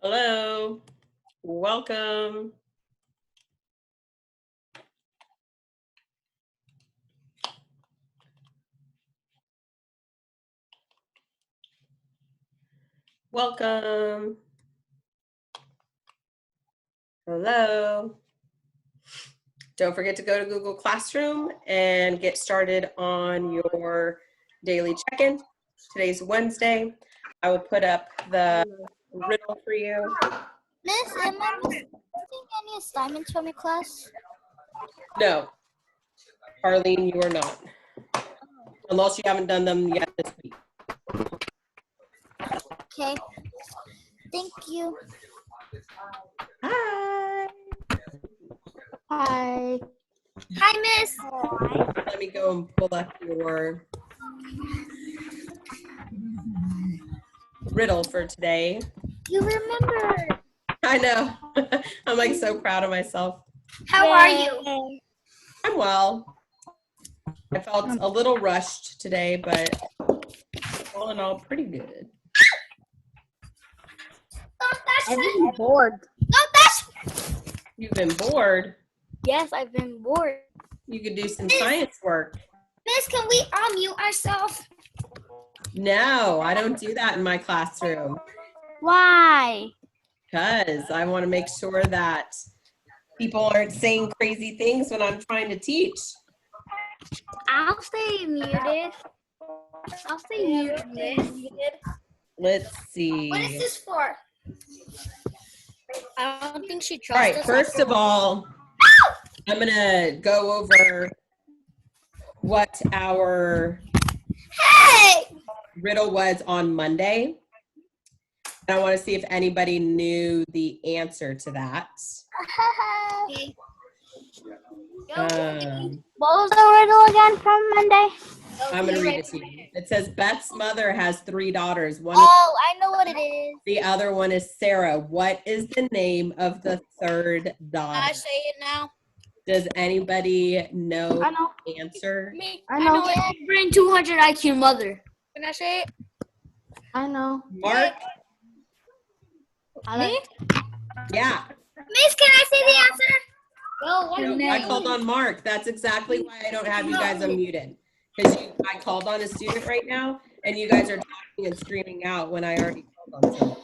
Hello, welcome. Welcome. Hello. Don't forget to go to Google Classroom and get started on your daily check-in. Today's Wednesday. I will put up the riddle for you. Miss, am I missing any assignments from your class? No, Arlene, you are not. Unless you haven't done them yet this week. Okay. Thank you. Hi. Hi. Hi, Miss. Let me go and pull up your riddle for today. You remember. I know. I'm like so proud of myself. How are you? I'm well. I felt a little rushed today, but all in all, pretty good. I've been bored. You've been bored. Yes, I've been bored. You could do some science work. Miss, can we unmute ourselves? No, I don't do that in my classroom Why? because I want to make sure that people aren't saying crazy things when I'm trying to teach. I'll stay muted. Let's see. What is this for? I don't think she All trusts right, us. first of all, I'm going to go over what our riddle was on Monday. And I want to see if anybody knew the answer to that. What was the riddle again from Monday? I'm going to read it to you. It says Beth's mother has 3 daughters. One I know what it is. the other one is Sarah. What is the name of the third daughter? Can I say it now? Does anybody know I know. the answer? I know. Bring 200 IQ mother. Can I say it? I know. Mark? Me? Yeah. Miss, can I say the answer? No, I called on Mark. That's exactly why I don't have you guys unmuted. Because I called on a student right now, and you guys are talking and screaming out when I already called on someone.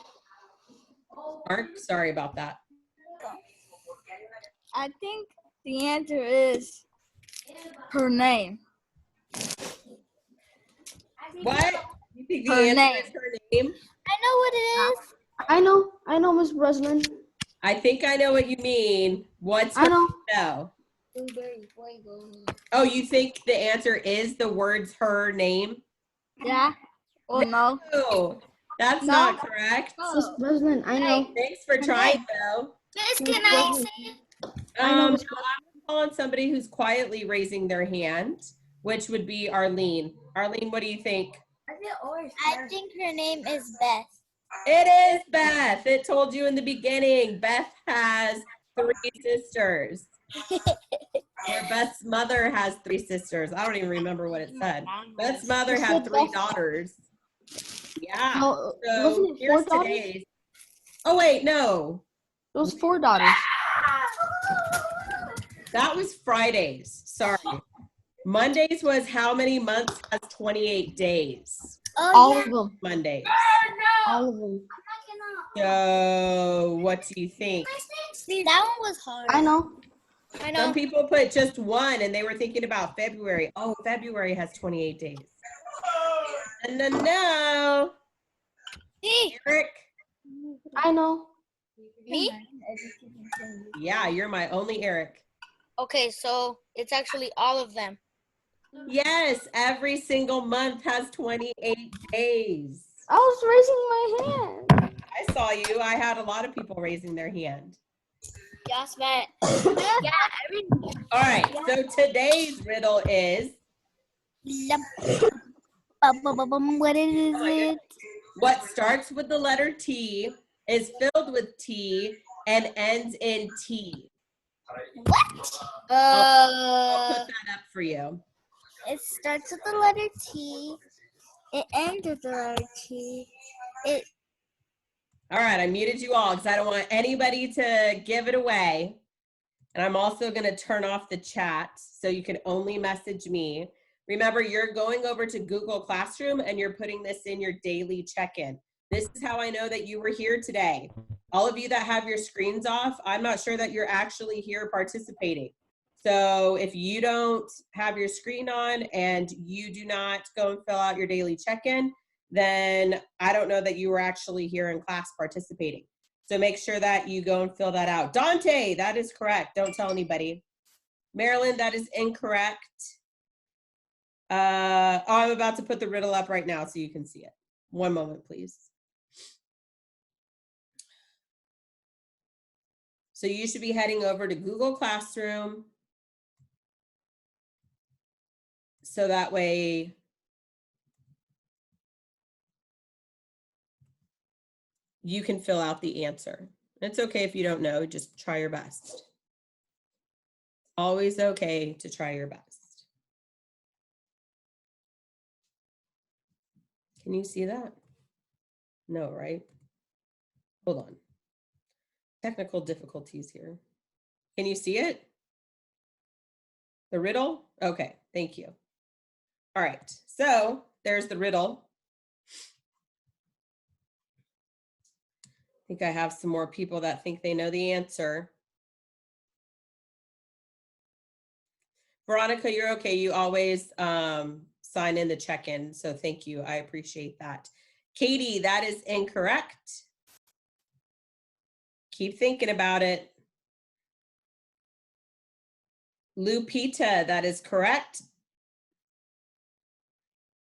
Mark, sorry about that. I think the answer is her name. What? You think the Her answer name. is her name? I know what it is. I know, Miss Breslin. I think I know what you mean. What's her I know. no? Oh, you think the answer is the words her name? Yeah. Or no. No, that's No. not correct. Miss Breslin, I know. Thanks for trying, though. Miss, can I say it? I'm calling somebody who's quietly raising their hand, which would be Arlene. Arlene, what do you think? I think her name is Beth. It is Beth. It told you in the beginning. Beth has 3 sisters. Or Beth's mother has 3 sisters. I don't even remember what it said. Beth's mother had 3 daughters. Yeah. No, So wasn't it 4 here's daughters? today's. Oh wait, no. It was 4 daughters. That was Fridays. Sorry. Mondays was how many months has 28 days? All of them. Mondays. All of them. So what do you think? See, that one was hard. I know. Some people put just 1 and they were thinking about February. Oh, February has 28 days. No. Me? Eric? I know. Me? Yeah, you're my only Eric. Okay, so it's actually all of them. Yes, every single month has 28 days. I was raising my hand. I saw you. I had a lot of people raising their hand. Yes, man. All right, so today's riddle is, What is it? what starts with the letter T, is filled with T, and ends in T. What? I'll put that up for you. It starts with the letter T. It ends with the letter T. All right, I muted you all because I don't want anybody to give it away. And I'm also going to turn off the chat so you can only message me. Remember, you're going over to Google Classroom and you're putting this in your daily check-in. This is how I know that you were here today. All of you that have your screens off, I'm not sure that you're actually here participating. So if you don't have your screen on and you do not go and fill out your daily check-in, then I don't know that you were actually here in class participating. So make sure that you go and fill that out. Dante, that is correct. Don't tell anybody. Marilyn, that is incorrect. I'm about to put the riddle up right now so you can see it. One moment, please. So you should be heading over to Google Classroom. So that way you can fill out the answer. It's okay if you don't know, just try your best. Always okay to try your best. Can you see that? No, right? Hold on. Technical difficulties here. Can you see it? The riddle? Okay, thank you. All right, so there's the riddle. I think I have some more people that think they know the answer. Veronica, you're okay. You always sign in the check-in, so thank you. I appreciate that. Katie, that is incorrect. Keep thinking about it. Lupita, that is correct.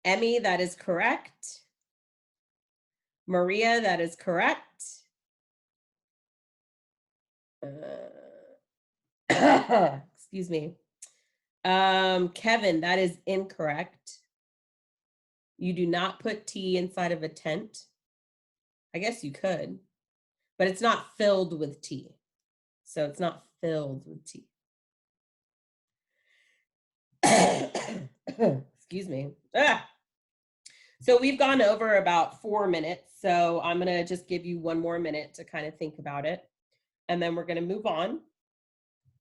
Emmy, that is correct. Maria, that is correct. Excuse me. Kevin, that is incorrect. You do not put tea inside of a tent. I guess you could, but it's not filled with tea. So it's not filled with tea. Excuse me. So we've gone over about 4 minutes. So I'm going to just give you 1 more minute to kind of think about it. And then we're going to move on.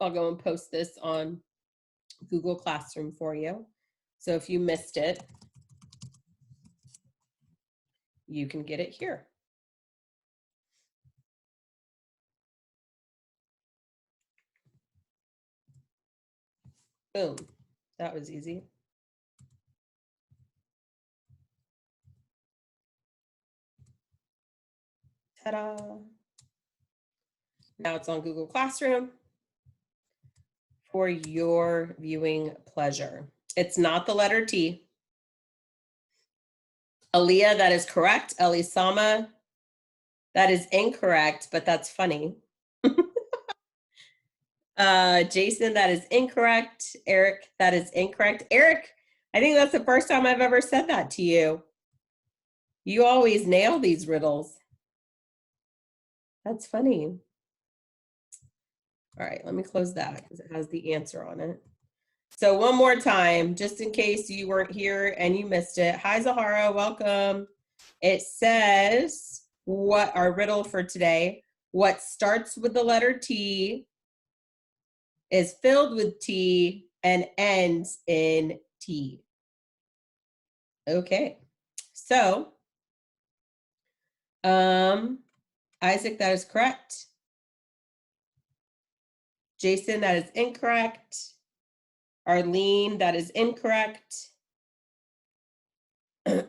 I'll go and post this on Google Classroom for you. So if you missed it, you can get it here. Boom. That was easy. Ta-da. Now it's on Google Classroom for your viewing pleasure. It's not the letter T. Aaliyah, that is correct. Elisama, that is incorrect, but that's funny. Jason, that is incorrect. Eric, that is incorrect. Eric, I think that's the first time I've ever said that to you. You always nail these riddles. That's funny. All right, let me close that because it has the answer on it. So one more time, just in case you weren't here and you missed it. Hi, Zahara, welcome. It says, what our riddle for today, what starts with the letter T is filled with T and ends in T. Okay, so Isaac, that is correct. Jason, that is incorrect. Arlene, that is incorrect. And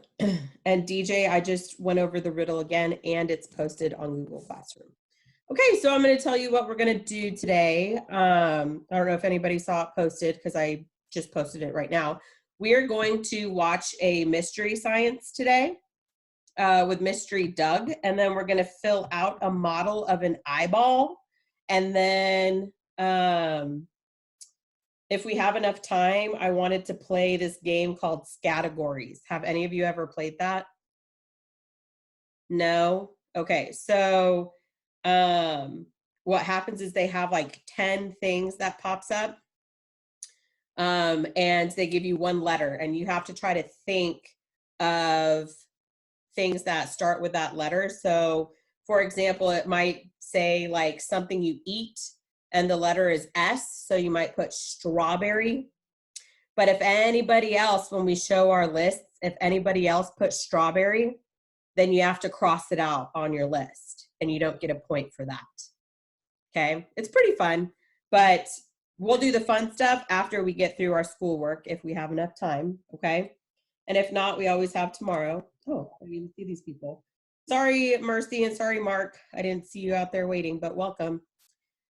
DJ, I just went over the riddle again and it's posted on Google Classroom. Okay, so I'm going to tell you what we're going to do today. I don't know if anybody saw it posted because I just posted it right now. We are going to watch a Mystery Science today with Mystery Doug, and then we're going to fill out a model of an eyeball. And then if we have enough time, I wanted to play this game called Scattergories. Have any of you ever played that? No? Okay, so what happens is they have like 10 things that pops up, and they give you 1 letter, and you have to try to think of things that start with that letter. So For example, it might say like something you eat and the letter is S, so you might put strawberry. But if anybody else, when we show our lists, if anybody else puts strawberry, then you have to cross it out on your list and you don't get a point for that. Okay, it's pretty fun, but we'll do the fun stuff after we get through our schoolwork if we have enough time, okay? And if not, we always have tomorrow. Oh, I didn't see these people. Sorry, Mercy, and sorry, Mark. I didn't see you out there waiting, but welcome.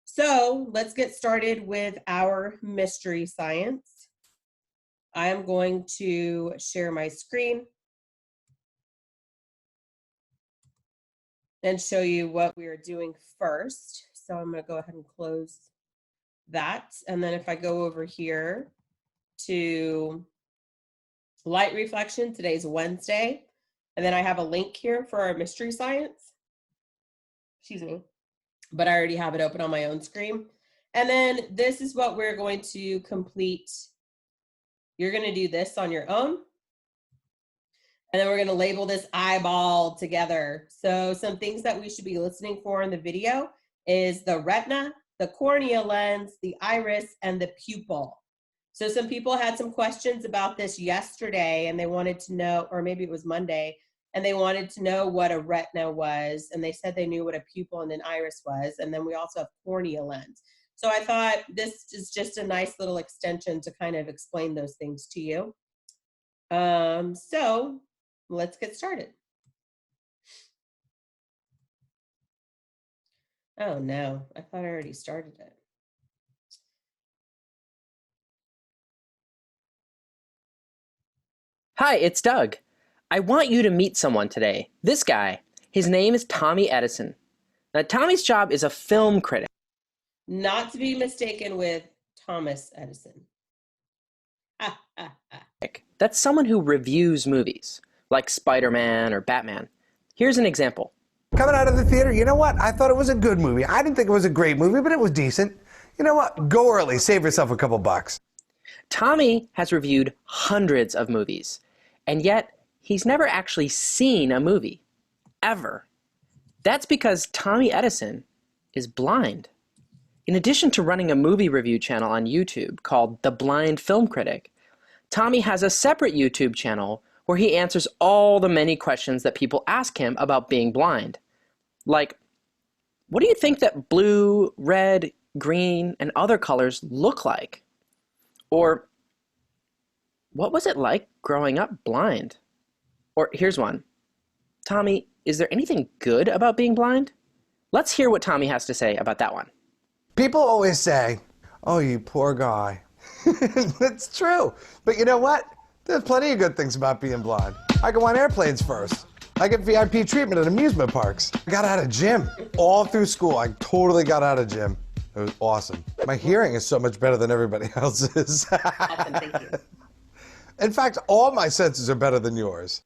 So let's get started with our mystery science. I am going to share my screen and show you what we are doing first. So I'm going to go ahead and close that. And then if I go over here to light reflection, today's Wednesday. And then I have a link here for our mystery science. Excuse me. But I already have it open on my own screen. And then this is what we're going to complete. You're going to do this on your own. And then we're going to label this eyeball together. So some things that we should be listening for in the video is the retina, the cornea lens, the iris, and the pupil. So some people had some questions about this yesterday and they wanted to know, or maybe it was Monday, and they wanted to know what a retina was. And they said they knew what a pupil and an iris was. And then we also have cornea lens. So I thought this is just a nice little extension to kind of explain those things to you. So let's get started. Oh no, I thought I already started it. Hi, it's Doug. I want you to meet someone today. This guy. His name is Tommy Edison. Now, Tommy's job is a film critic. Not to be mistaken with Thomas Edison. That's someone who reviews movies, like Spider-Man or Batman. Here's an example. Coming out of the theater, you know what? I thought it was a good movie. I didn't think it was a great movie, but it was decent. You know what? Go early. Save yourself a couple bucks. Tommy has reviewed hundreds of movies, and yet he's never actually seen a movie. Ever. That's because Tommy Edison is blind. In addition to running a movie review channel on YouTube called The Blind Film Critic, Tommy has a separate YouTube channel where he answers all the many questions that people ask him about being blind. Like, what do you think that blue, red, green, and other colors look like? Or, what was it like growing up blind? Or here's one. Tommy, is there anything good about being blind? Let's hear what Tommy has to say about that one. People always say, oh, you poor guy. It's true. But you know what? There's plenty of good things about being blind. I go on airplanes first. I get VIP treatment at amusement parks. I got out of gym. All through school, I totally got out of gym. It was awesome. My hearing is so much better than everybody else's. Awesome, thank you. In fact, all my senses are better than yours.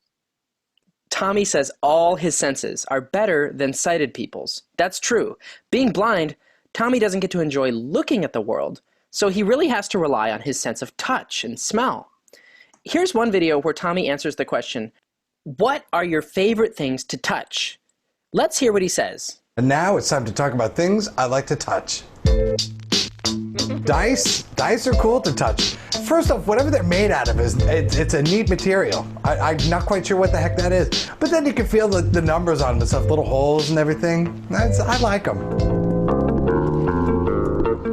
Tommy says all his senses are better than sighted people's. That's true. Being blind, Tommy doesn't get to enjoy looking at the world, so he really has to rely on his sense of touch and smell. Here's one video where Tommy answers the question, what are your favorite things to touch? Let's hear what he says. And now it's time to talk about things I like to touch. Dice are cool to touch. First off, whatever they're made out of it's a neat material. I'm not quite sure what the heck that is, but then you can feel the numbers on them and stuff, little holes and everything. I like them.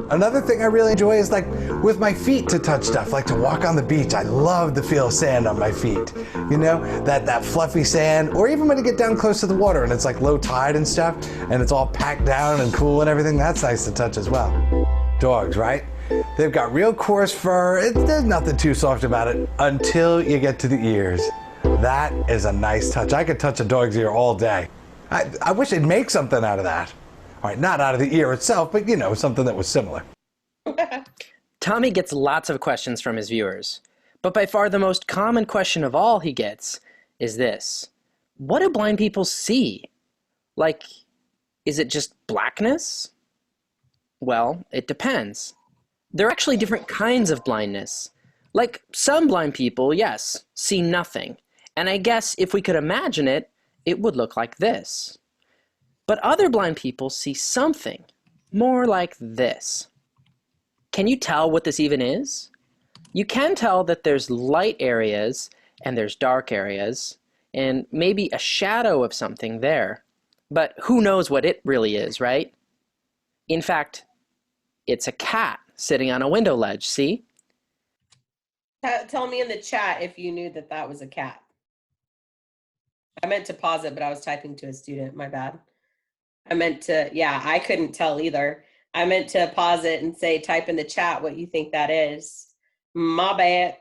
Another thing I really enjoy is like with my feet to touch stuff, like to walk on the beach. I love the feel of sand on my feet. You know, that fluffy sand, or even when you get down close to the water and it's like low tide and stuff, and it's all packed down and cool and everything, that's nice to touch as well. Dogs, right? They've got real coarse fur. There's nothing too soft about it until you get to the ears. That is a nice touch. I could touch a dog's ear all day. I wish they'd make something out of that. All right, not out of the ear itself, but you know, something that was similar. Tommy gets lots of questions from his viewers, but by far the most common question of all he gets is this. What do blind people see? Like, is it just blackness? Well, it depends. There are actually different kinds of blindness. Like, some blind people, yes, see nothing. And I guess if we could imagine it, it would look like this. But other blind people see something more like this. Can you tell what this even is? You can tell that there's light areas and there's dark areas and maybe a shadow of something there. But who knows what it really is, right? In fact, it's a cat sitting on a window ledge, see? Tell me in the chat if you knew that that was a cat. I meant to pause it, but I was typing to a student. My bad. I meant to, yeah, I couldn't tell either. I meant to pause it and say, type in the chat what you think that is. My bad.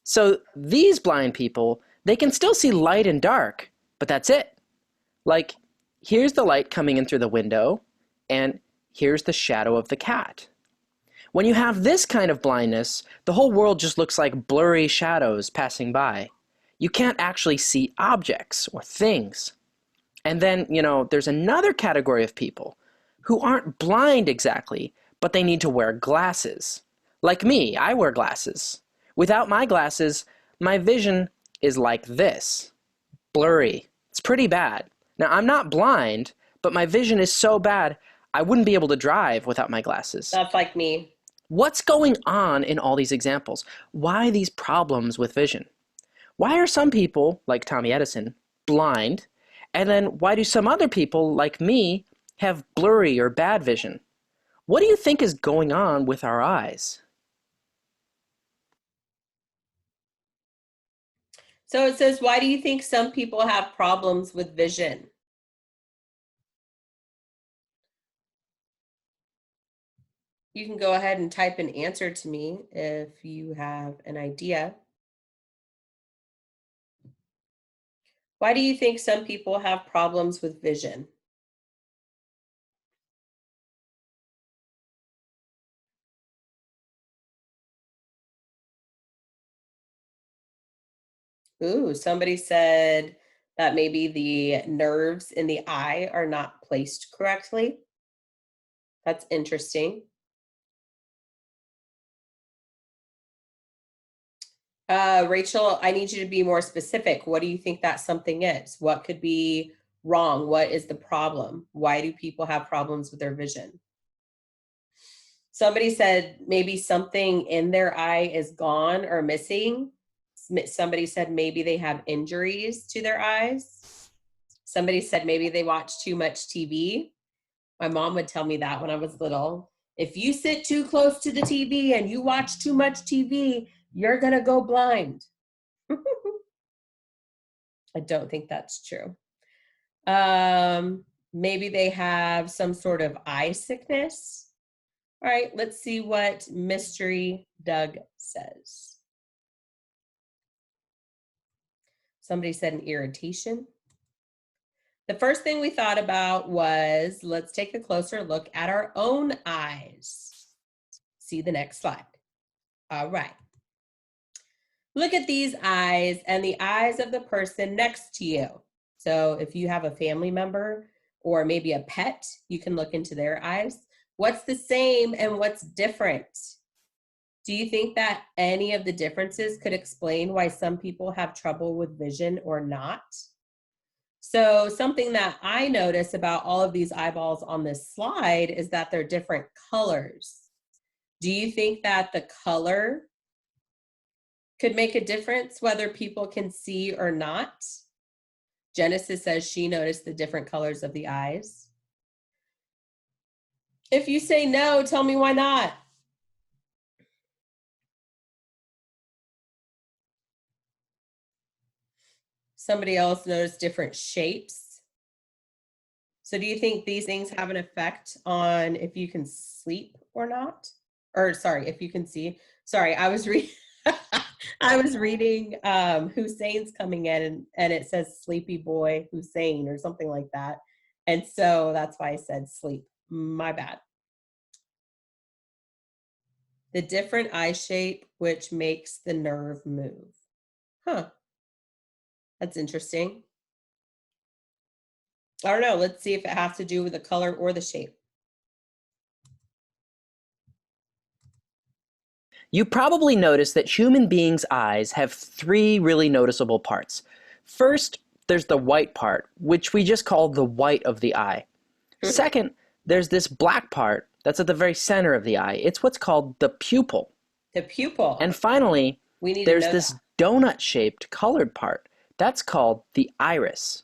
So these blind people, they can still see light and dark, but that's it. Like, here's the light coming in through the window, and here's the shadow of the cat. When you have this kind of blindness, the whole world just looks like blurry shadows passing by. You can't actually see objects or things. And then, there's another category of people who aren't blind exactly, but they need to wear glasses. Like me, I wear glasses. Without my glasses, my vision is like this. Blurry. It's pretty bad. Now, I'm not blind, but my vision is so bad, I wouldn't be able to drive without my glasses. That's like me. What's going on in all these examples? Why these problems with vision? Why are some people, like Tommy Edison, blind? And then why do some other people, like me, have blurry or bad vision? What do you think is going on with our eyes? So it says, why do you think some people have problems with vision? You can go ahead and type an answer to me if you have an idea. Why do you think some people have problems with vision? Ooh, somebody said that maybe the nerves in the eye are not placed correctly. That's interesting. Rachel, I need you to be more specific. What do you think that something is? What could be wrong? What is the problem? Why do people have problems with their vision? Somebody said maybe something in their eye is gone or missing. Somebody said maybe they have injuries to their eyes. Somebody said maybe they watch too much TV. My mom would tell me that when I was little. If you sit too close to the TV and you watch too much TV, you're gonna go blind. I don't think that's true. Maybe they have some sort of eye sickness. All right, let's see what Mystery Doug says. Somebody said an irritation. The first thing we thought about was, let's take a closer look at our own eyes. See the next slide. All right. Look at these eyes and the eyes of the person next to you. So if you have a family member or maybe a pet, you can look into their eyes. What's the same and what's different? Do you think that any of the differences could explain why some people have trouble with vision or not? So something that I notice about all of these eyeballs on this slide is that they're different colors. Do you think that the color could make a difference whether people can see or not? Genesis says she noticed the different colors of the eyes. If you say no, tell me why not. Somebody else noticed different shapes. So do you think these things have an effect on if you can sleep or not? Or sorry, if you can see. Sorry, I was reading I was reading Hussein's coming in and it says sleepy boy Hussein or something like that. And so that's why I said sleep. My bad. The different eye shape which makes the nerve move. Huh. That's interesting. I don't know. Let's see if it has to do with the color or the shape. You probably noticed that human beings' eyes have three really noticeable parts. First, there's the white part, which we just call the white of the eye. Second, there's this black part that's at the very center of the eye. It's what's called the pupil. The pupil. And finally, we need to there's know this that. donut-shaped colored part. That's called the iris.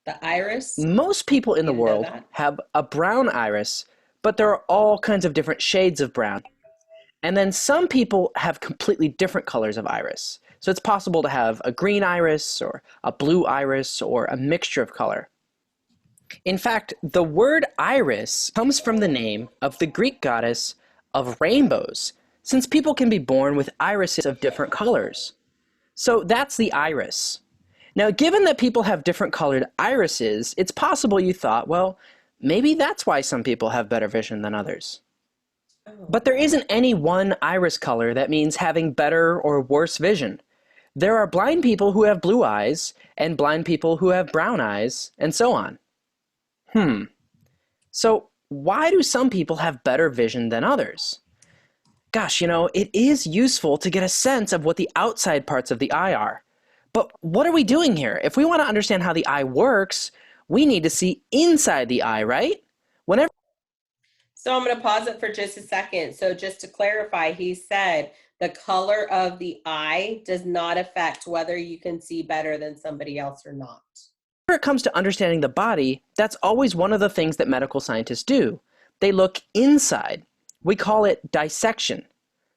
The iris? Most people in the Didn't know world that. have a brown iris, but there are all kinds of different shades of brown. And then some people have completely different colors of iris. So it's possible to have a green iris or a blue iris or a mixture of color. In fact, the word iris comes from the name of the Greek goddess of rainbows, since people can be born with irises of different colors. So that's the iris. Now, given that people have different colored irises, it's possible you thought, well, maybe that's why some people have better vision than others. But there isn't any one iris color that means having better or worse vision. There are blind people who have blue eyes, and blind people who have brown eyes, and so on. So why do some people have better vision than others? Gosh, it is useful to get a sense of what the outside parts of the eye are. But what are we doing here? If we want to understand how the eye works, we need to see inside the eye, right? So I'm going to pause it for just a second. So just to clarify, he said the color of the eye does not affect whether you can see better than somebody else or not. When it comes to understanding the body, that's always one of the things that medical scientists do. They look inside. We call it dissection.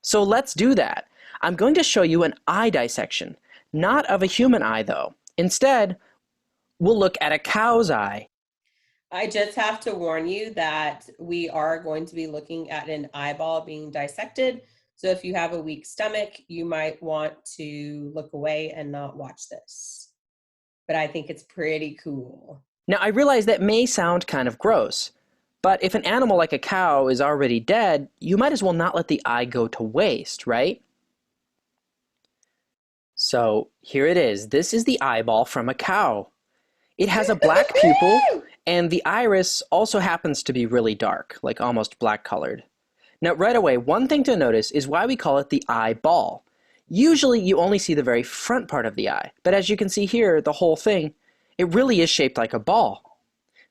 So let's do that. I'm going to show you an eye dissection, not of a human eye though. Instead, we'll look at a cow's eye. I just have to warn you that we are going to be looking at an eyeball being dissected. So if you have a weak stomach, you might want to look away and not watch this. But I think it's pretty cool. Now, I realize that may sound kind of gross, but if an animal like a cow is already dead, you might as well not let the eye go to waste, right? So here it is. This is the eyeball from a cow. It has a black pupil, and the iris also happens to be really dark, like almost black colored. Now, right away, one thing to notice is why we call it the eyeball. Usually you only see the very front part of the eye, but as you can see here, the whole thing, it really is shaped like a ball.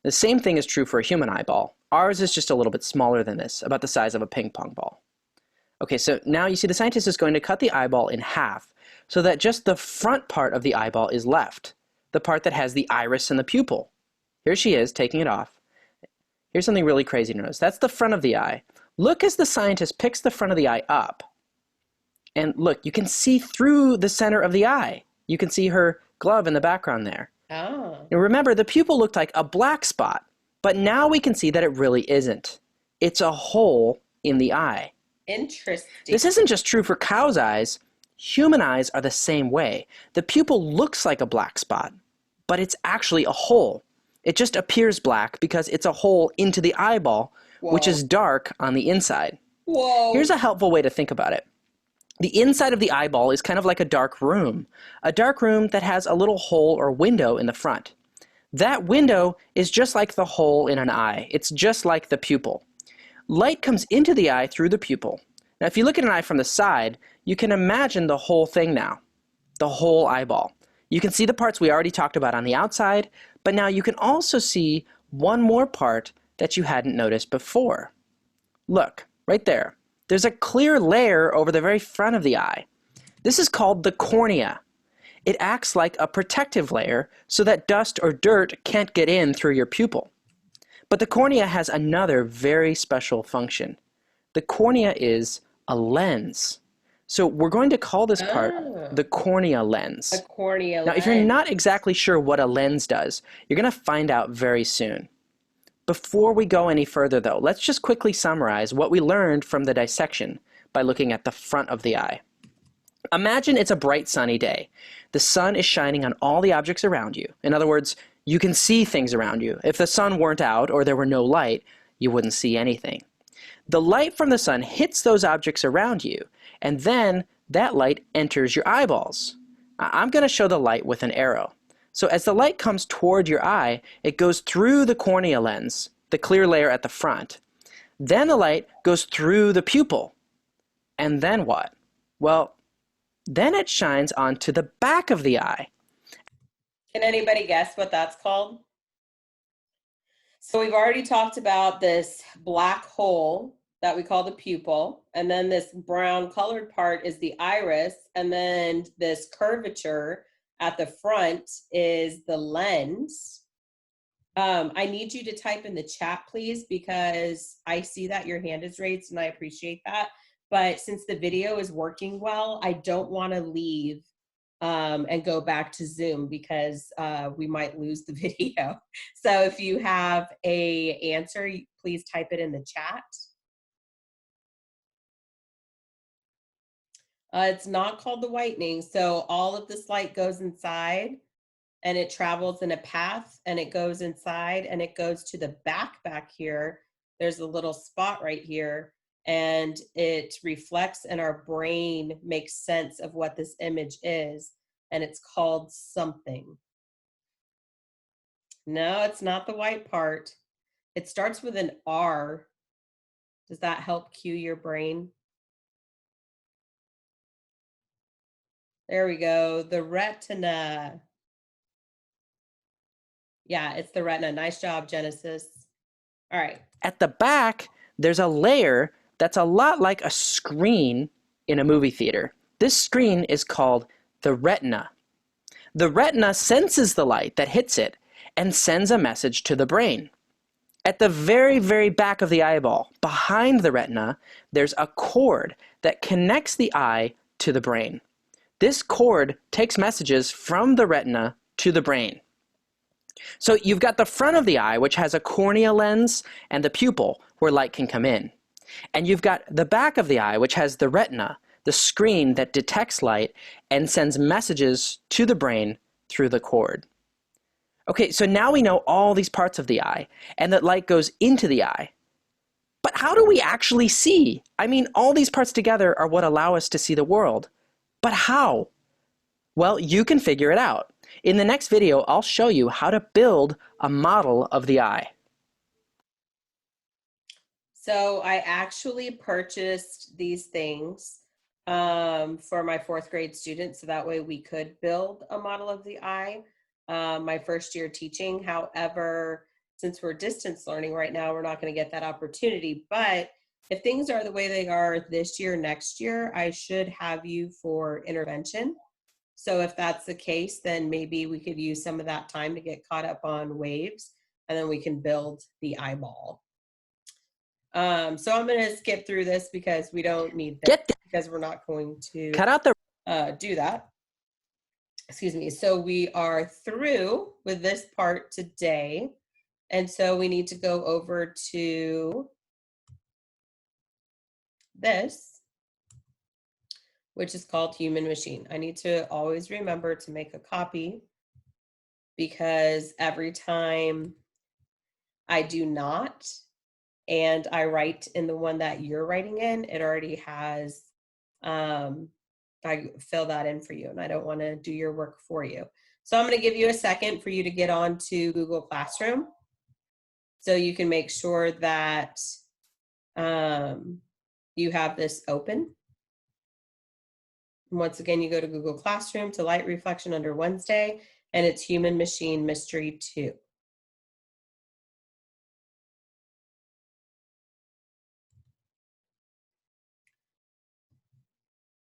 The same thing is true for a human eyeball. Ours is just a little bit smaller than this, about the size of a ping pong ball. Okay, so now you see the scientist is going to cut the eyeball in half so that just the front part of the eyeball is left, the part that has the iris and the pupil. Here she is, taking it off. Here's something really crazy to notice. That's the front of the eye. Look as the scientist picks the front of the eye up. And look, you can see through the center of the eye. You can see her glove in the background there. Oh. Now remember, the pupil looked like a black spot, but now we can see that it really isn't. It's a hole in the eye. Interesting. This isn't just true for cow's eyes. Human eyes are the same way. The pupil looks like a black spot, but it's actually a hole. It just appears black because it's a hole into the eyeball, which is dark on the inside. Whoa. Here's a helpful way to think about it. The inside of the eyeball is kind of like a dark room that has a little hole or window in the front. That window is just like the hole in an eye. It's just like the pupil. Light comes into the eye through the pupil. Now, if you look at an eye from the side, you can imagine the whole thing now, the whole eyeball. You can see the parts we already talked about on the outside, but now you can also see one more part that you hadn't noticed before. Look, right there. There's a clear layer over the very front of the eye. This is called the cornea. It acts like a protective layer so that dust or dirt can't get in through your pupil. But the cornea has another very special function. The cornea is a lens. So we're going to call this part the cornea lens. A cornea lens. Now, if you're not exactly sure what a lens does, you're going to find out very soon. Before we go any further, though, let's just quickly summarize what we learned from the dissection by looking at the front of the eye. Imagine it's a bright sunny day. The sun is shining on all the objects around you. In other words, you can see things around you. If the sun weren't out or there were no light, you wouldn't see anything. The light from the sun hits those objects around you, and then that light enters your eyeballs. I'm going to show the light with an arrow. So as the light comes toward your eye, it goes through the cornea lens, the clear layer at the front. Then the light goes through the pupil. And then what? Well, then it shines onto the back of the eye. Can anybody guess what that's called? So we've already talked about this black hole that we call the pupil, and then this brown colored part is the iris, and then this curvature at the front is the lens. I need you to type in the chat, please, because I see that your hand is raised, and I appreciate that. But since the video is working well, I don't want to leave and go back to Zoom because we might lose the video. So if you have a answer, please type it in the chat. It's not called the whitening. So all of this light goes inside and it travels in a path and it goes inside and it goes to the back here. There's a little spot right here and it reflects and our brain makes sense of what this image is. And it's called something. No, it's not the white part. It starts with an R. Does that help cue your brain? There we go, the retina. Yeah, it's the retina. Nice job, Genesis. All right. At the back, there's a layer that's a lot like a screen in a movie theater. This screen is called the retina. The retina senses the light that hits it and sends a message to the brain. At the very, very back of the eyeball, behind the retina, there's a cord that connects the eye to the brain. This cord takes messages from the retina to the brain. So you've got the front of the eye, which has a cornea lens and the pupil where light can come in. And you've got the back of the eye, which has the retina, the screen that detects light and sends messages to the brain through the cord. Okay, so now we know all these parts of the eye and that light goes into the eye. But how do we actually see? I mean, all these parts together are what allow us to see the world. But how? Well, you can figure it out. In the next video, I'll show you how to build a model of the eye. So I actually purchased these things for my 4th grade students, so that way we could build a model of the eye. My first year teaching. However, since we're distance learning right now, we're not going to get that opportunity. But if things are the way they are this year, next year, I should have you for intervention. So if that's the case, then maybe we could use some of that time to get caught up on waves, and then we can build the eyeball. So I'm going to skip through this because we don't need this, because we're not going to cut out the do that. Excuse me. So we are through with this part today. And so we need to go over to this, which is called Human Machine. I need to always remember to make a copy because every time I do not and I write in the one that you're writing in, it already has, I fill that in for you and I don't want to do your work for you. So I'm going to give you a second for you to get on to Google Classroom so you can make sure that you have this open. And once again, you go to Google Classroom to Light Reflection under Wednesday, and it's Human Machine Mystery 2.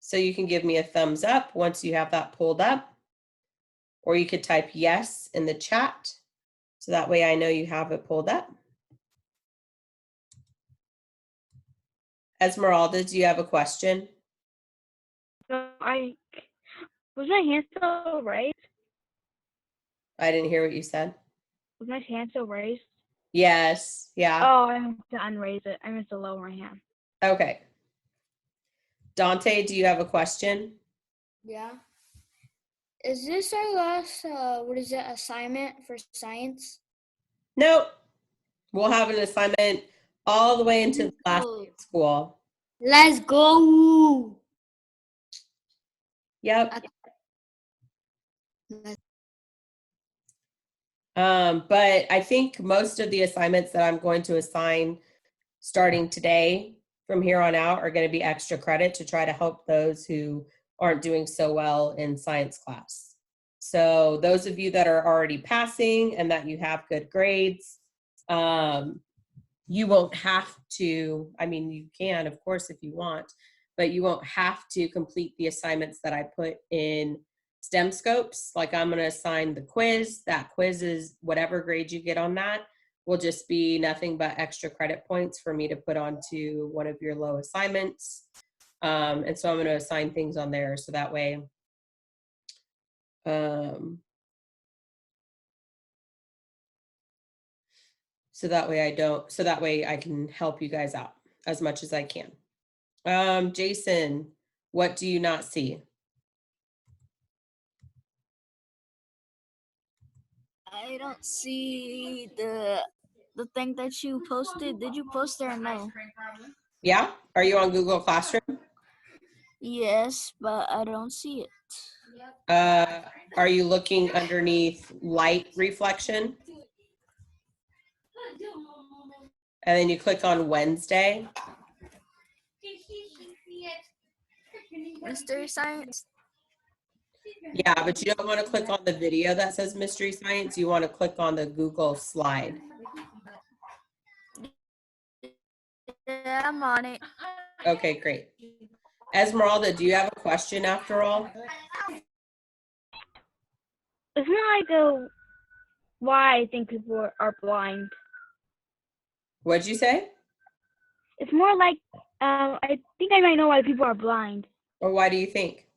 So you can give me a thumbs up once you have that pulled up, or you could type yes in the chat, so that way I know you have it pulled up. Esmeralda, do you have a question? So was my hand still raised? I didn't hear what you said. Was my hand still raised? Yes, yeah. Oh, I have to unraise it. I meant to lower my hand. Okay. Dante, do you have a question? Yeah. Is this our last, assignment for science? Nope. We'll have an assignment all the way into the last day of school. Let's go. Yep. But I think most of the assignments that I'm going to assign starting today from here on out are going to be extra credit to try to help those who aren't doing so well in science class. So those of you that are already passing and that you have good grades, You won't have to, I mean, you can, of course, if you want, but you won't have to complete the assignments that I put in STEM scopes. Like I'm going to assign the quiz. That quiz is whatever grade you get on that will just be nothing but extra credit points for me to put onto one of your low assignments. And so I'm going to assign things on there so that way so that way I can help you guys out as much as I can. Jason, what do you not see? I don't see the thing that you posted. Did you post it or no? Yeah, are you on Google Classroom? Yes, but I don't see it. Are you looking underneath light reflection? And then you click on Wednesday. Mystery Science? Yeah, but you don't want to click on the video that says Mystery Science. You want to click on the Google slide. Yeah, I'm on it. Okay, great. Esmeralda, do you have a question after all? It's not like a why I think people are blind. What'd you say? It's more like I think I might know why people are blind. Or why do you think?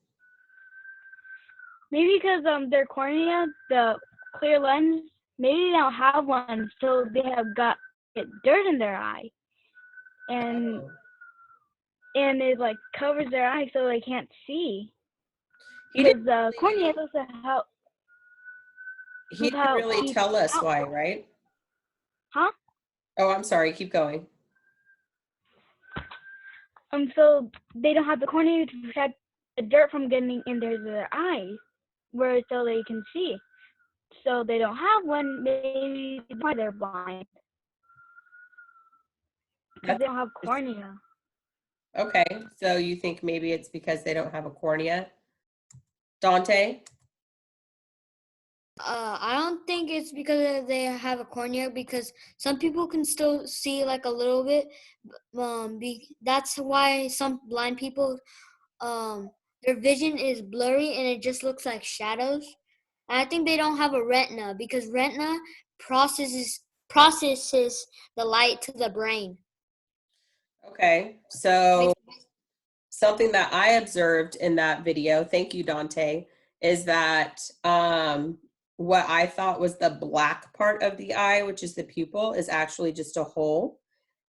Maybe because their cornea, the clear lens, maybe they don't have one, so they have got dirt in their eye, and it like covers their eye so they can't see. He Because didn't, the cornea is supposed to help. he didn't really tell us why, right? Huh? Oh, I'm sorry. Keep going. So they don't have the cornea to protect the dirt from getting into their eyes, where so they can see. So they don't have one. Maybe that's why they're blind. Because they don't have cornea. Okay, so you think maybe it's because they don't have a cornea? Dante? I don't think it's because they have a cornea, because some people can still see like a little bit. That's why some blind people, their vision is blurry and it just looks like shadows. And I think they don't have a retina, because retina processes the light to the brain. Okay, so something that I observed in that video, thank you, Dante, is that what I thought was the black part of the eye, which is the pupil, is actually just a hole.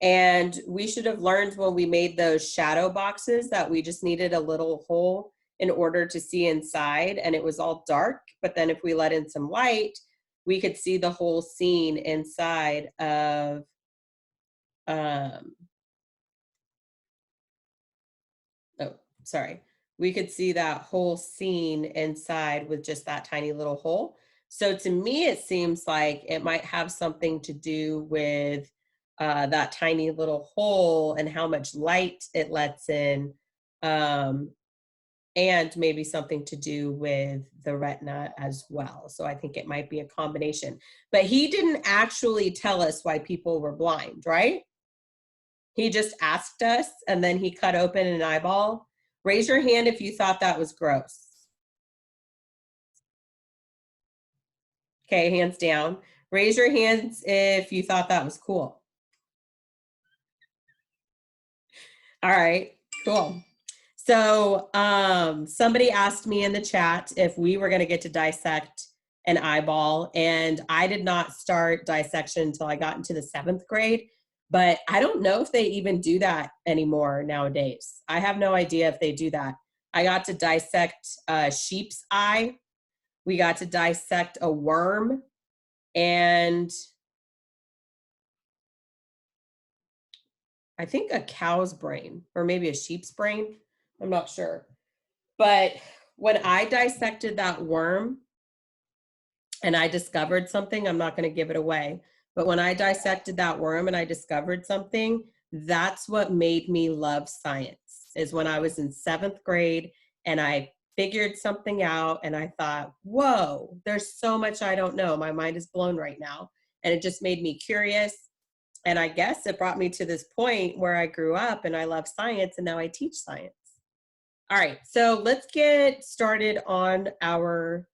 And we should have learned when we made those shadow boxes that we just needed a little hole in order to see inside, and it was all dark. But then if we let in some light, we could see the whole scene inside of we could see that whole scene inside with just that tiny little hole. So to me, it seems like it might have something to do with that tiny little hole and how much light it lets in, and maybe something to do with the retina as well. So I think it might be a combination. But he didn't actually tell us why people were blind, right? He just asked us, and then he cut open an eyeball. Raise your hand if you thought that was gross. Okay, hands down. Raise your hands if you thought that was cool. All right, cool. So somebody asked me in the chat if we were going to get to dissect an eyeball, and I did not start dissection until I got into the 7th grade. But I don't know if they even do that anymore nowadays. I have no idea if they do that. I got to dissect a sheep's eye. We got to dissect a worm, and I think a cow's brain, or maybe a sheep's brain. I'm not sure. But when I dissected that worm and I discovered something, I'm not going to give it away. But when I dissected that worm and I discovered something, that's what made me love science, is when I was in 7th grade and I figured something out and I thought, whoa, there's so much I don't know. My mind is blown right now. and it just made me curious. And I guess it brought me to this point where I grew up and I love science, and now I teach science. All right, so let's get started on our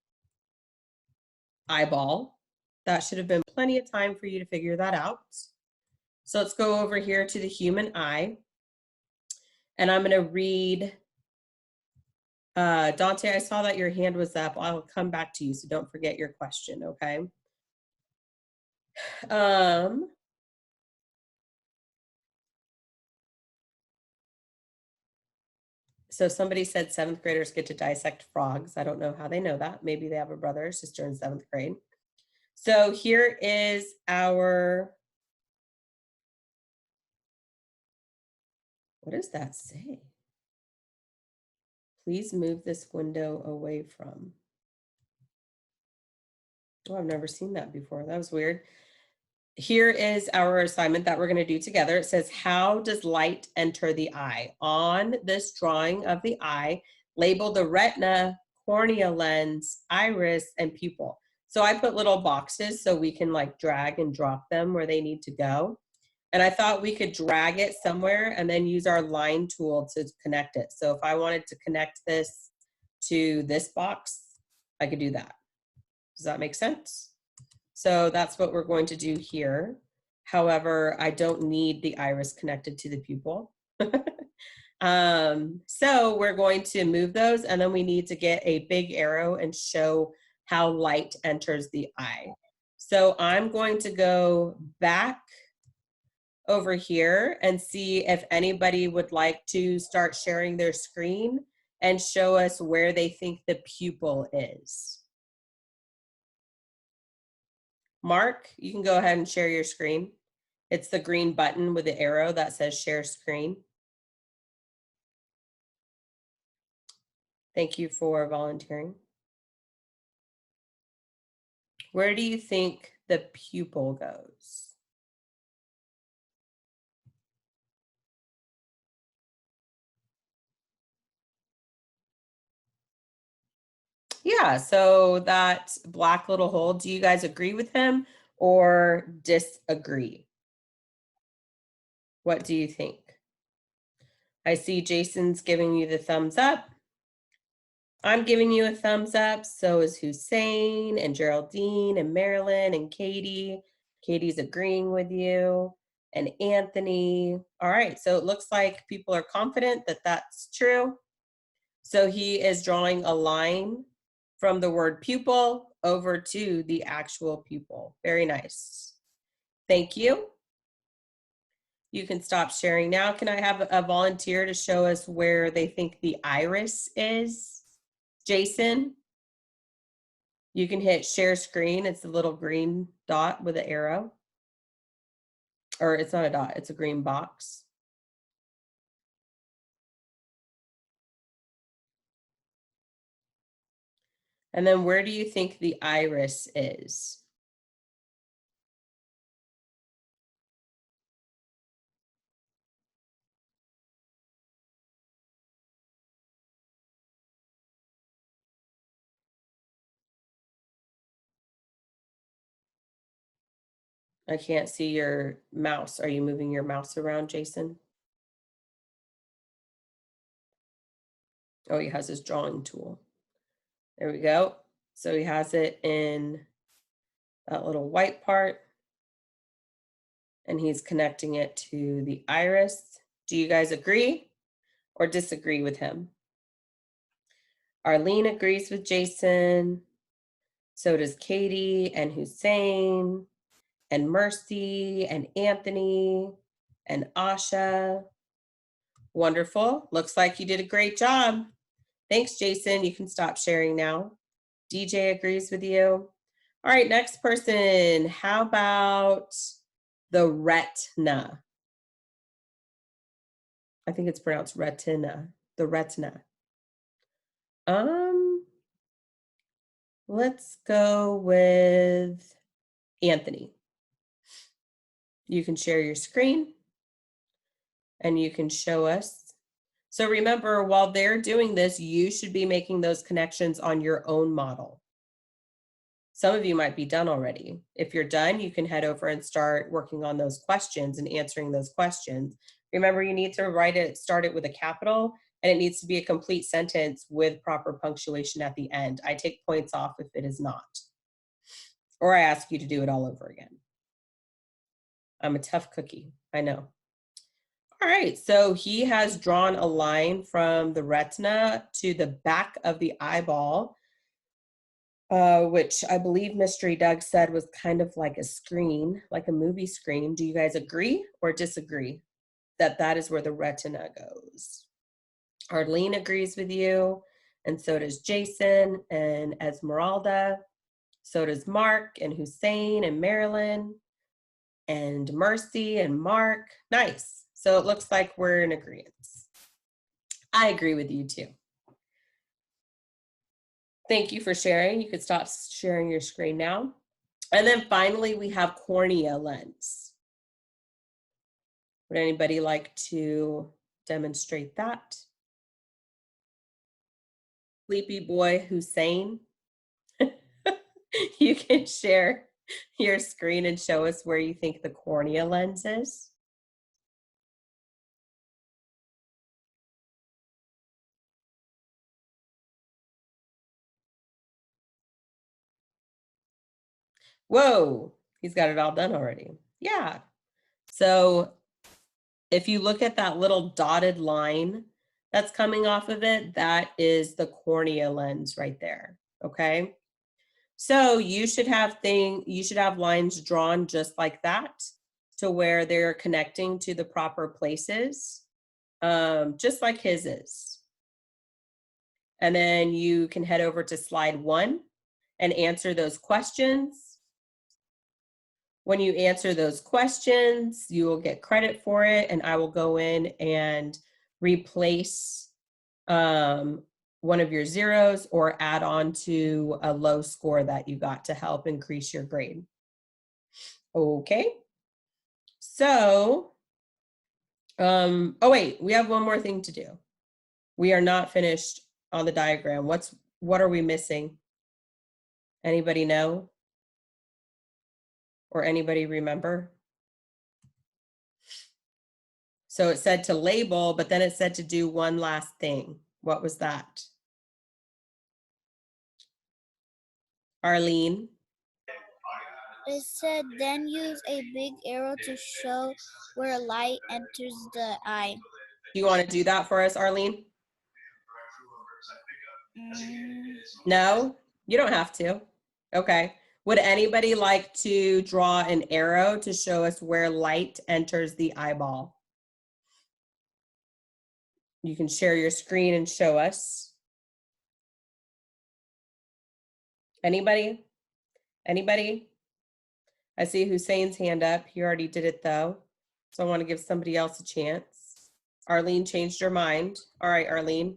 eyeball. That should have been plenty of time for you to figure that out. So let's go over here to the human eye. And I'm going to read, Dante, I saw that your hand was up. I'll come back to you, so don't forget your question, okay? So somebody said 7th graders get to dissect frogs. I don't know how they know that. Maybe they have a brother or sister in 7th grade. So here is our, what does that say? Please move this window away from. Oh, I've never seen that before. That was weird. Here is our assignment that we're going to do together. It says, how does light enter the eye? On this drawing of the eye, label the retina, cornea lens, iris, and pupil. So I put little boxes so we can like drag and drop them where they need to go. And I thought we could drag it somewhere and then use our line tool to connect it. So if I wanted to connect this to this box, I could do that. Does that make sense? So that's what we're going to do here. However, I don't need the iris connected to the pupil. So we're going to move those, and then we need to get a big arrow and show how light enters the eye. So I'm going to go back over here and see if anybody would like to start sharing their screen and show us where they think the pupil is. Mark, you can go ahead and share your screen. It's the green button with the arrow that says share screen. Thank you for volunteering. Where do you think the pupil goes? Yeah, so that black little hole, do you guys agree with him or disagree? What do you think? I see Jason's giving you the thumbs up. I'm giving you a thumbs up. So is Hussein and Geraldine and Marilyn and Katie. Katie's agreeing with you. And Anthony. All right, so it looks like people are confident that that's true. So he is drawing a line from the word pupil over to the actual pupil. Very nice. Thank you. You can stop sharing now. Can I have a volunteer to show us where they think the iris is? Jason, you can hit share screen. It's a little green dot with an arrow. Or it's not a dot, it's a green box. And then where do you think the iris is? I can't see your mouse. Are you moving your mouse around, Jason? Oh, he has his drawing tool. There we go. So he has it in that little white part, and he's connecting it to the iris. Do you guys agree or disagree with him? Arlene agrees with Jason. So does Katie and Hussein and Mercy and Anthony and Asha. Wonderful. Looks like you did a great job. Thanks, Jason. You can stop sharing now. DJ agrees with you. All right, next person. How about the retina? I think it's pronounced retina. The retina. Let's go with Anthony. You can share your screen and you can show us. So remember, while they're doing this, you should be making those connections on your own model. Some of you might be done already. If you're done, you can head over and start working on those questions and answering those questions. Remember, you need to start it with a capital, and it needs to be a complete sentence with proper punctuation at the end. I take points off if it is not. Or I ask you to do it all over again. I'm a tough cookie, I know. All right, so he has drawn a line from the retina to the back of the eyeball, which I believe Mystery Doug said was kind of like a screen, like a movie screen. Do you guys agree or disagree that that is where the retina goes? Arlene agrees with you, and so does Jason and Esmeralda. So does Mark and Hussein and Marilyn and Mercy and Mark. Nice. So it looks like we're in agreement. I agree with you too. Thank you for sharing. You could stop sharing your screen now. And then finally, we have cornea lens. Would anybody like to demonstrate that? Sleepy boy Hussein, you can share your screen and show us where you think the cornea lens is. Whoa, he's got it all done already. Yeah. So if you look at that little dotted line that's coming off of it, that is the cornea lens right there. Okay. So you should have lines drawn just like that to where they're connecting to the proper places, just like his is. And then you can head over to slide 1 and answer those questions. When you answer those questions, you will get credit for it, and I will go in and replace one of your zeros or add on to a low score that you got to help increase your grade. Okay. So, oh wait, we have one more thing to do. We are not finished on the diagram. What are we missing? Anybody know? Or anybody remember? So it said to label, but then it said to do one last thing. What was that? Arlene? It said then use a big arrow to show where light enters the eye. Do you want to do that for us, Arlene? No, you don't have to. Okay. Would anybody like to draw an arrow to show us where light enters the eyeball? You can share your screen and show us. Anybody? Anybody? I see Hussein's hand up. He already did it though. So I want to give somebody else a chance. Arlene changed her mind. All right, Arlene.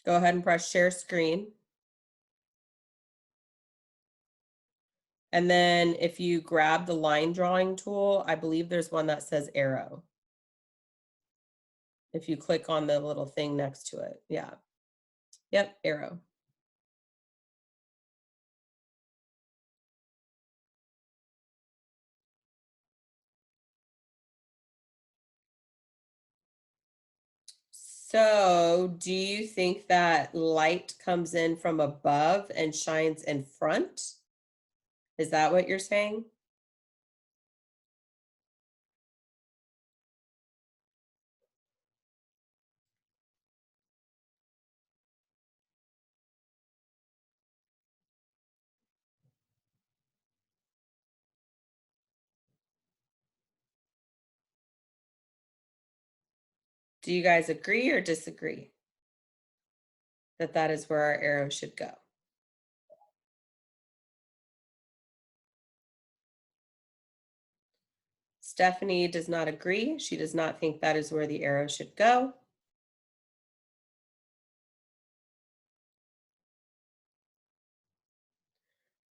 Go ahead and press share screen. And then if you grab the line drawing tool, I believe there's one that says arrow. If you click on the little thing next to it. Yeah. Yep, arrow. So do you think that light comes in from above and shines in front? Is that what you're saying? Do you guys agree or disagree that that is where our arrow should go? Stephanie does not agree. She does not think that is where the arrow should go.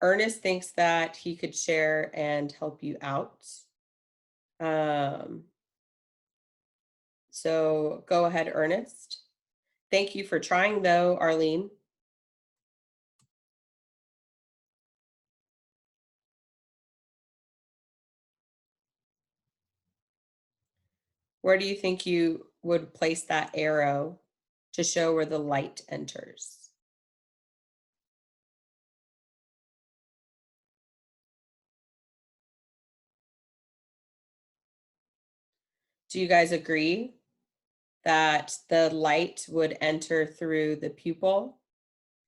Ernest thinks that he could share and help you out. So go ahead, Ernest. Thank you for trying though, Arlene. Where do you think you would place that arrow to show where the light enters? Do you guys agree that the light would enter through the pupil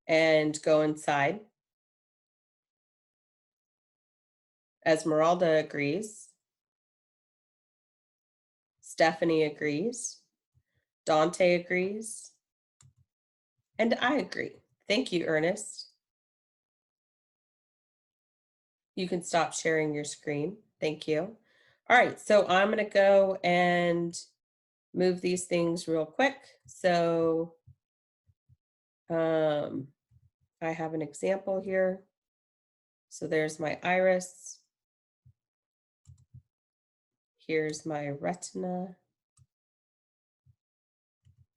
and go inside? Esmeralda agrees. Stephanie agrees. Dante agrees. And I agree. Thank you, Ernest. You can stop sharing your screen. Thank you. All right, so I'm going to go and move these things real quick. So I have an example here. So there's my iris. Here's my retina,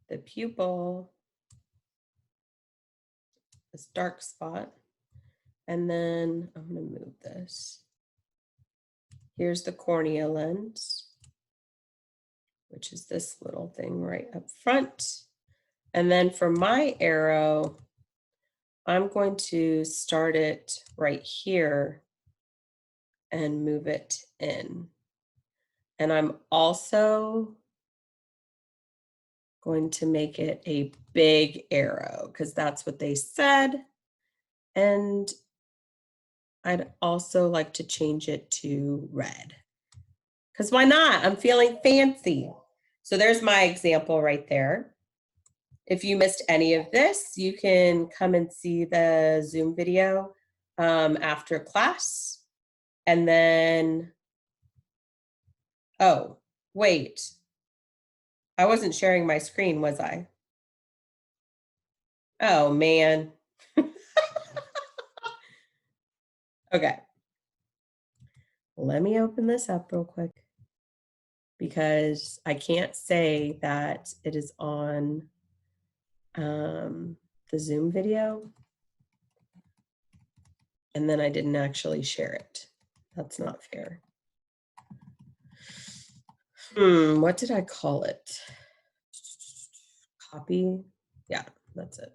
the pupil, this dark spot. And then I'm going to move this. Here's the cornea lens, which is this little thing right up front. And then for my arrow, I'm going to start it right here and move it in. And I'm also going to make it a big arrow because that's what they said. And I'd also like to change it to red because why not? I'm feeling fancy. So there's my example right there. If you missed any of this, you can come and see the Zoom video after class. And then, oh, wait. I wasn't sharing my screen, was I? Oh, man. Okay. Let me open this up real quick because I can't say that it is on the Zoom video and then I didn't actually share it. That's not fair. What did I call it? Copy? Yeah, that's it.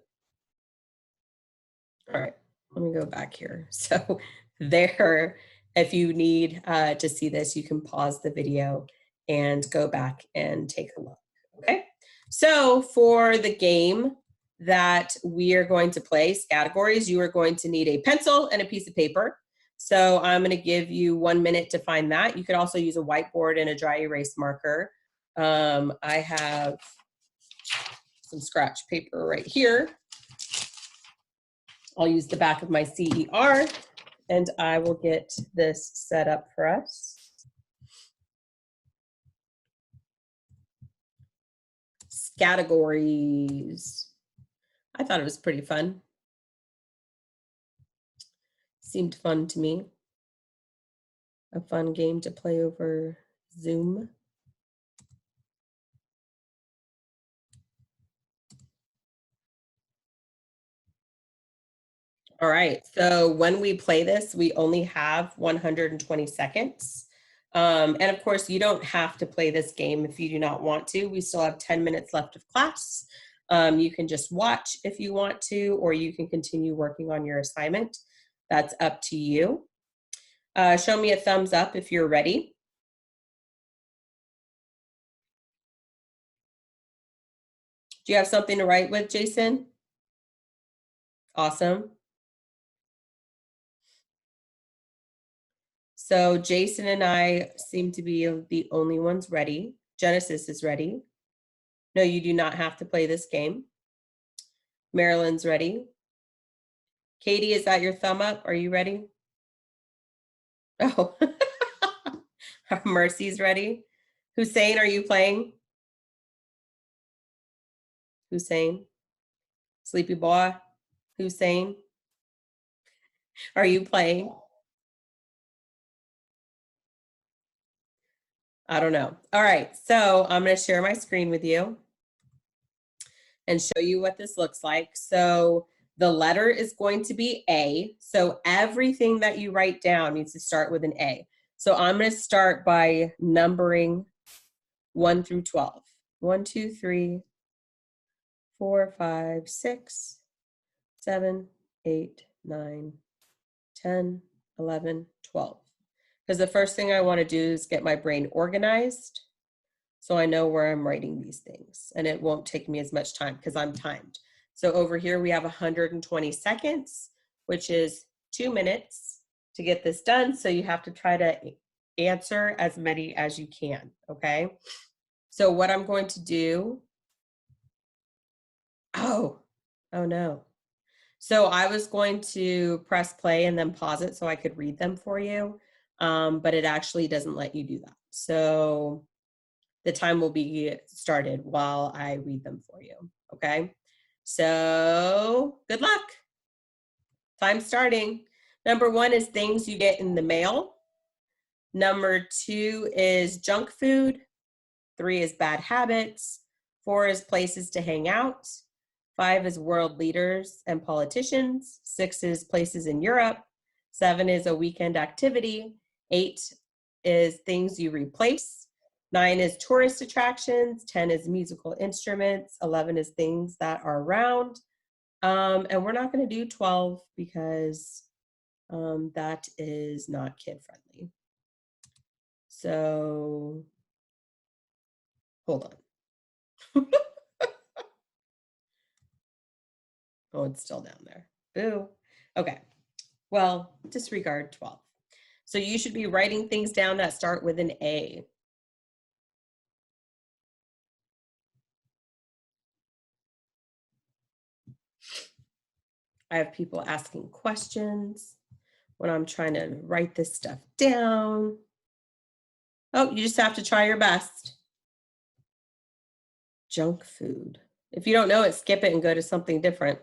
All right, let me go back here. So there, if you need to see this, you can pause the video and go back and take a look, okay? So for the game that we are going to play, categories, you are going to need a pencil and a piece of paper. So I'm gonna give you 1 minute to find that. You could also use a whiteboard and a dry erase marker. I have some scratch paper right here. I'll use the back of my CER and I will get this set up for us. Categories. I thought it was pretty fun. Seemed fun to me. A fun game to play over Zoom. All right, so when we play this, we only have 120 seconds. And of course, you don't have to play this game if you do not want to. We still have 10 minutes left of class. You can just watch if you want to, or you can continue working on your assignment. That's up to you. Show me a thumbs up if you're ready. Do you have something to write with, Jason? Awesome. So Jason and I seem to be the only ones ready. Genesis is ready. No, you do not have to play this game. Marilyn's ready. Katie, is that your thumb up? Are you ready? Oh, Mercy's ready. Hussein, are you playing? Hussein? Sleepy boy? Hussein? Are you playing? I don't know. All right, so I'm going to share my screen with you. and show you what this looks like. So the letter is going to be A. So everything that you write down needs to start with an A. So I'm going to start by numbering 1 through 12. 1, 2, 3, 4, 5, 6, 7, 8, 9, 10, 11, 12. Because the first thing I want to do is get my brain organized so I know where I'm writing these things, and it won't take me as much time because I'm timed. So over here we have 120 seconds, which is 2 minutes to get this done. So you have to try to answer as many as you can, okay? So what I'm going to do, oh no. So I was going to press play and then pause it so I could read them for you, but it actually doesn't let you do that. So the time will be started while I read them for you, okay? So good luck. Time starting. Number 1 is things you get in the mail. Number 2 is junk food. 3 is bad habits. 4 is places to hang out. 5 is world leaders and politicians. 6 is places in Europe. 7 is a weekend activity. 8 is things you replace. 9 is tourist attractions. 10 is musical instruments. 11 is things that are round. And we're not going to do 12 because that is not kid friendly. So hold on. Oh, it's still down there. Boo. Okay. Well, disregard 12. So you should be writing things down that start with an A. I have people asking questions when I'm trying to write this stuff down. Oh, you just have to try your best. Junk food. If you don't know it, skip it and go to something different.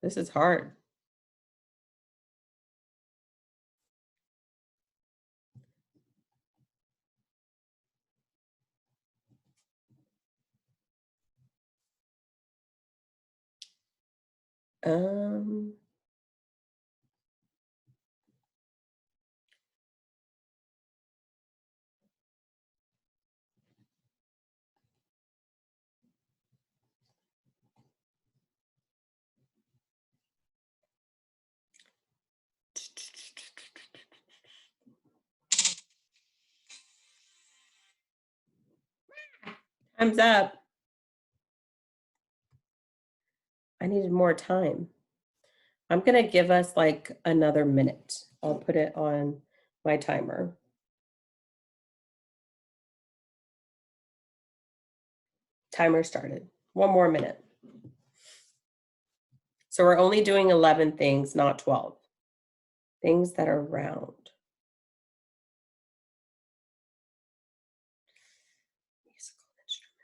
This is hard. Time's up. I needed more time. I'm going to give us like another minute. I'll put it on my timer. Timer started. 1 more minute. So we're only doing 11 things, not 12. Things that are round. Musical instrument.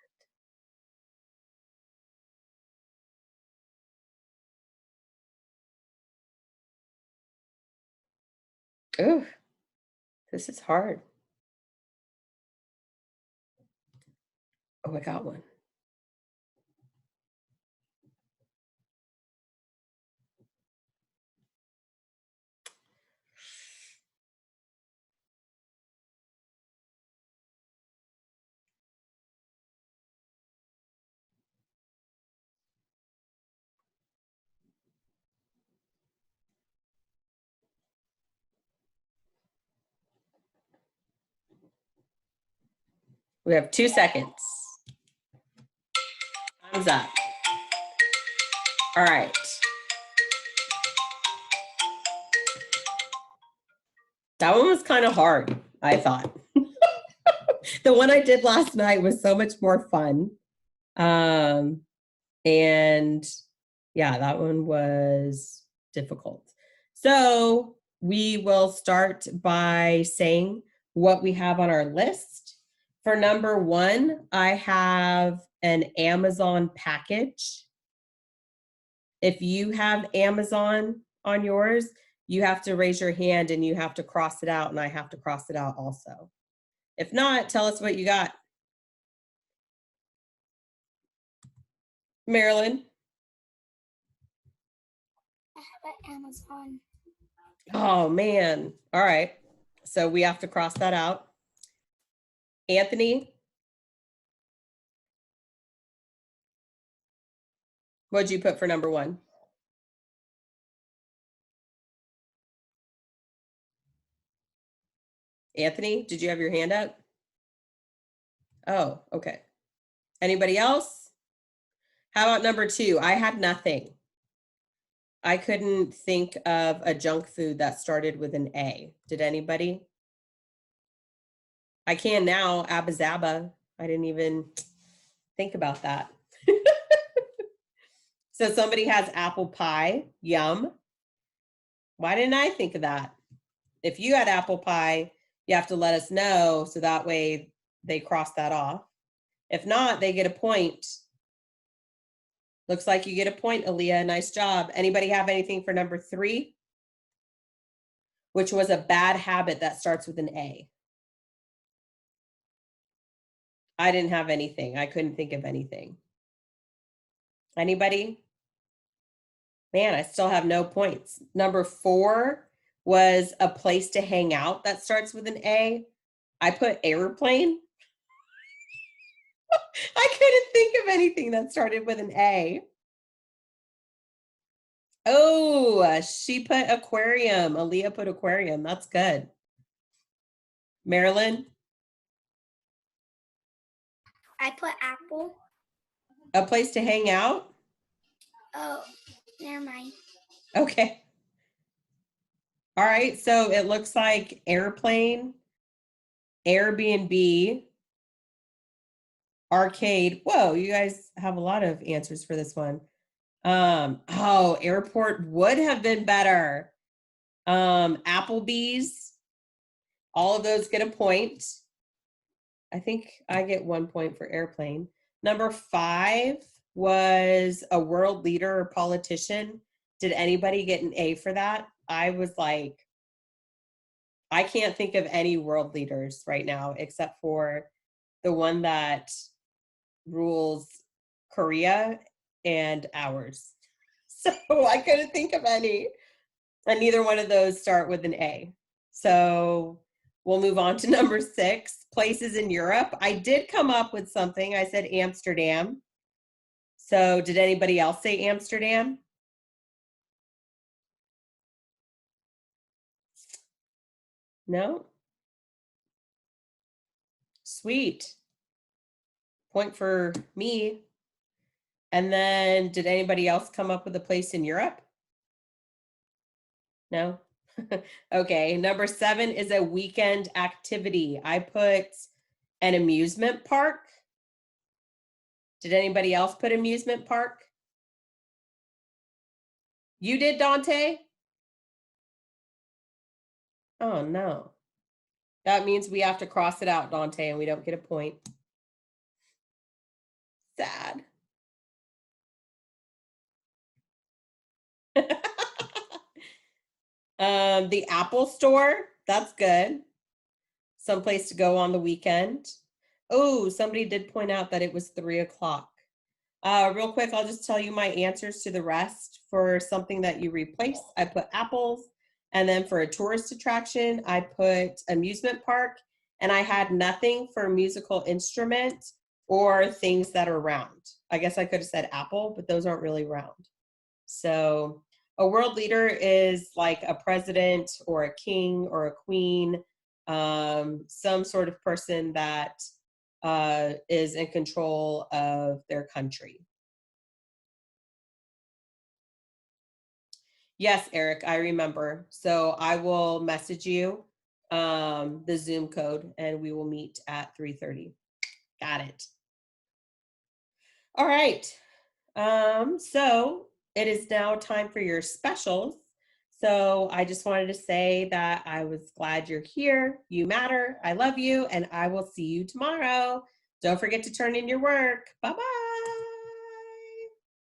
Ooh, this is hard. Oh, I got one. We have 2 seconds. Time's up. All right. That one was kind of hard, I thought. The one I did last night was so much more fun. And yeah, that one was difficult. So we will start by saying what we have on our list. For number 1, I have an Amazon package. If you have Amazon on yours, you have to raise your hand and you have to cross it out, and I have to cross it out also. If not, tell us what you got. Marilyn? I have an Amazon. Oh, man. All right. So we have to cross that out. Anthony? What'd you put for number 1? Anthony, did you have your hand up? Oh, okay. Anybody else? How about number 2? I had nothing. I couldn't think of a junk food that started with an A. Did anybody? I can now, Abba Zaba. I didn't even think about that. So somebody has apple pie. Yum. Why didn't I think of that? If you had apple pie, you have to let us know so that way they cross that off. If not, they get a point. Looks like you get a point, Aaliyah. Nice job. Anybody have anything for number 3? Which was a bad habit that starts with an A. I didn't have anything. I couldn't think of anything. Anybody? Man, I still have no points. Number 4 was a place to hang out that starts with an A. I put airplane. I couldn't think of anything that started with an A. Oh, she put aquarium. Aaliyah put aquarium. That's good. Marilyn? I put apple. A place to hang out? Oh, never mind. Okay. All right, so it looks like airplane, Airbnb, arcade. Whoa, you guys have a lot of answers for this one. Oh, airport would have been better. Applebee's. All of those get a point. I think I get 1 point for airplane. Number 5 was a world leader or politician. Did anybody get an A for that? I was like, I can't think of any world leaders right now except for the one that rules Korea and ours. So I couldn't think of any. And neither one of those start with an A. So we'll move on to number 6, places in Europe. I did come up with something. I said Amsterdam. So did anybody else say Amsterdam? No? Sweet. Point for me. And then did anybody else come up with a place in Europe? No? Okay, number 7 is a weekend activity. I put an amusement park. Did anybody else put amusement park? You did, Dante? Oh, no. That means we have to cross it out, Dante, and we don't get a point. Sad. The Apple Store, that's good. Someplace to go on the weekend. Oh, somebody did point out that it was 3 o'clock. Real quick, I'll just tell you my answers to the rest. For something that you replace, I put apples. And then for a tourist attraction, I put amusement park. And I had nothing for musical instrument or things that are round. I guess I could have said apple, but those aren't really round. So a world leader is like a president or a king or a queen, some sort of person that is in control of their country. Yes, Eric, I remember. So I will message you the Zoom code and we will meet at 3:30. Got it. All right. So it is now time for your specials. So I just wanted to say that I was glad you're here. You matter. I love you. And I will see you tomorrow. Don't forget to turn in your work. Bye-bye.